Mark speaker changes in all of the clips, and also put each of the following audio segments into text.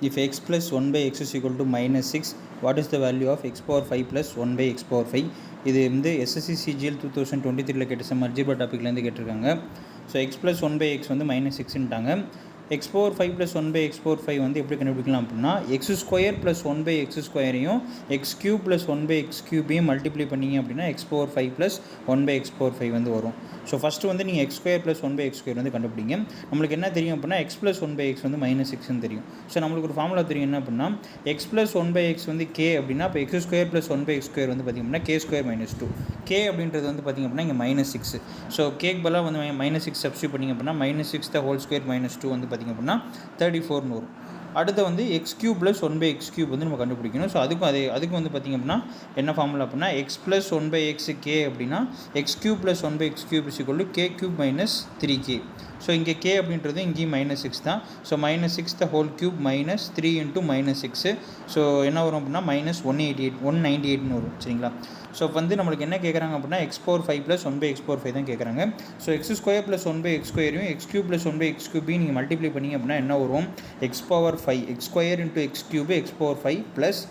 Speaker 1: If x plus 1 by x is equal to minus 6, what is the value of x power 5 plus 1 by x power 5? இது வந்து SSC CGL 2023 கேட்ட some algebra டாப்பிக்லேருந்து கேட்டிருக்காங்க. So x plus 1 by x வந்து minus 6ன்ட்டாங்க. X power 5 plus 1 by x power 5 வந்து எப்படி கண்டுபிடிக்கலாம் அப்படின்னா x square plus 1 by x ஸ்கொயரையும் x cube plus 1 by x கியூபையும் மல்டிப்ளை பண்ணிங்க அப்படின்னா x power 5 plus 1 by x power 5 வந்து வரும். ஸோ ஃபஸ்ட்டு வந்து நீங்கள் x square plus 1 by x square வந்து கண்டுபிடிங்க. நம்மளுக்கு என்ன தெரியும் அப்படின்னா எக்ஸ் ப்ளஸ் 1 பை எக்ஸ் வந்து மைனஸ் 6ன்னு தெரியும். ஸோ நம்மளுக்கு ஒரு ஃபார்முலா தெரியும் என்ன அப்படின்னா எக்ஸ் ப்ளஸ் 1 பை எக்ஸ் வந்து கே அப்படின்னா இப்போ x square plus 1 by x square வந்து பார்த்திங்க அப்படின்னா கே ஸ்கொயர் மைனஸ் 2. கே அப்படின்றது வந்து பார்த்திங்க அப்படின்னா இங்கே மைனஸ் 6. ஸோ கேக் பதிலாக வந்து மைனஸ் 6 சப்ஸ்டியூட் பண்ணிங்க அப்படின்னா minus 6 the whole square minus 2 வந்து பார்த்திங்க அப்படின்னா 34ன்னு வரும். அடுத்து வந்து x cube plus 1 by x cube வந்து நம்ம கண்டுபிடிக்கணும். ஸோ அதுக்கும் வந்து பார்த்திங்க அப்படின்னா என்ன ஃபார்முலா அப்படின்னா x plus 1 by x k அப்படின்னா x cube plus 1 by x cube is equal to k cube minus 3k. So இங்கே கே அப்படின்றது இங்கேயும் மைனஸ் 6 தான். So minus 6 the whole cube minus 3 into minus 6. So என்ன வரும் அப்படின்னா minus 198ன்னு வரும். சரிங்களா? ஸோ வந்து நம்மளுக்கு என்ன கேட்குறாங்க அப்படின்னா x power 5 plus 1 by x power 5 தான் கேட்குறாங்க. So x square plus 1 by x ஸ்கொயரையும் x cube plus 1 by x கியூபையும் நீங்கள் மல்டிப்ளை பண்ணிங்க அப்படின்னா என்ன வரும் x power 5 x square into x cube x power 5 plus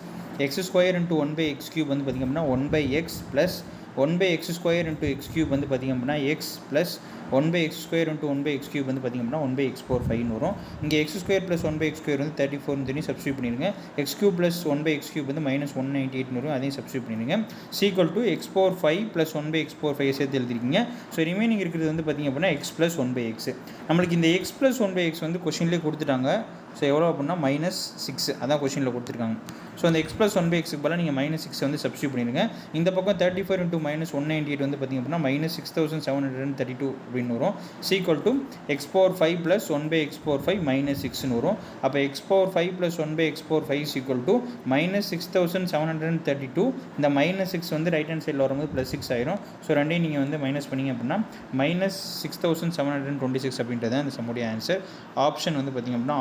Speaker 1: x square into 1 by x cube வந்து பார்த்திங்க அப்படின்னா 1 by x plus 1 by x square into x cube வந்து பார்த்திங்க அப்படின்னா x plus 1 by x square into 1 by x cube வந்து பார்த்திங்க அப்படின்னா 1 by x power 5ன்னு வரும். இங்கே x square plus 1 by x square வந்து 34ன்னு தெரியும், சப்ஸ்டியூட் பண்ணிடுங்க. X cube plus 1 by x cube வந்து மைனஸ் 198ன்னு வரும், அதையும் சப்ஸ்டியூட் பண்ணிடுங்க. Equal to x power 5 plus 1 by x power 5 சேர்த்து எழுதிருக்கீங்க. ஸோ ரிமைனிங் இருக்கிறது வந்து பார்த்திங்க அப்படின்னா எக்ஸ் ப்ளஸ் 1 பை எக்ஸ். நம்மளுக்கு இந்த எக்ஸ் ப்ளஸ் 1 பை எக்ஸ் வந்து கொஷின்லேயே கொடுத்துட்டாங்க. ஸோ எவ்வளோ அப்படின்னா மைனஸ் 6 அதான் கொஷினில் கொடுத்துருக்காங்க. ஸோ அந்த எக்ஸ் ப்ளஸ் 1 பை எக்ஸுக்கு பதிலாக நீங்கள் மைனஸ் 6 வந்து சப்ஸ்டியூட் பண்ணிடுங்க. இந்த பக்கம் 34 இன்ட்டு மைனஸ் 198 வந்து பார்த்திங்க அப்படின்னா மைனஸ் 6732 அப்படின்னு வரும். Equal to x power 5 plus 1 by x power 5 minus 6ன்னு வரும். அப்போ x power 5 plus 1 by x power 5 equal to minus 6732. இந்த மைனஸ் 6 வந்து ரைட் ஹேண்ட் சைடில் வரும்போது ப்ளஸ் 6 ஆயிரும். ஸோ ரெண்டையும் நீங்கள் வந்து மைனஸ் பண்ணிங்க அப்படின்னா மைனஸ் 6726 அப்படின்றது தான் இந்த சம்முடைய ஆன்சர். ஆப்ஷன் வந்து பார்த்திங்க அப்படின்னா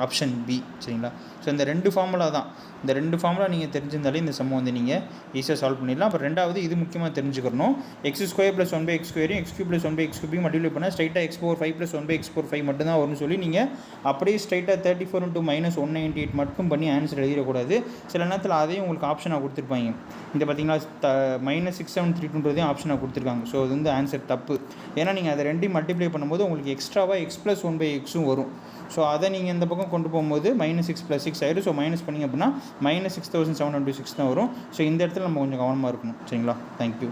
Speaker 1: ஆப்ஷன் பி. சரிங்களா? ஸோ இந்த ரெண்டு ஃபார்முலா தான். இந்த ரெண்டு ஃபார்முலா நீங்கள் தெரிஞ்சிருந்தாலே இந்த சம் வந்து நீங்கள் ஈஸியாக சால்வ் பண்ணிடலாம். அப்புறம் ரெண்டாவது இது முக்கியமாக தெரிஞ்சுக்கணும், x square plus 1 by x ஸ்கொயரையும் x cube plus 1 by x கியூபையும் மல்டிப்ளை பண்ணால் ஸ்ட்ரைட்டாக x power 5 plus 1 by x power 5 மட்டும் தான் வரும்னு சொல்லி நீங்கள் அப்படியே ஸ்ட்ரைட்டாக 34 இன்ட்டு மைனஸ் 198 மட்டும் பண்ணி ஆன்சர் எழுதிடக்கூடாது. சில நேரத்தில் அதையும் உங்களுக்கு ஆப்ஷனாக கொடுத்துருப்பாங்க. இந்த பார்த்தீங்கன்னா மைனஸ் 6732 ஆப்ஷனாக கொடுத்துருக்காங்க. ஸோ அது வந்து ஆன்சர் தப்பு. ஏன்னா நீங்கள் அதை ரெண்டையும் மல்டிப்ளை பண்ணும்போது உங்களுக்கு எக்ஸ்ட்ராவாக எக்ஸ் ப்ளஸ் 1 பை எக்ஸும் வரும். ஸோ அதை நீங்கள் இந்த பக்கம் கொண்டு போகும்போது மைனஸ் 6 ப்ளஸ் 6 ஆயிடும். ஸோ மைனஸ் பண்ணிங்க அப்படின்னா மைனஸ் 6726 தான் வரும். ஸோ இந்த இடத்துல நம்ம கொஞ்சம் கவனமாக இருக்கணும். சரிங்களா? தேங்க்யூ.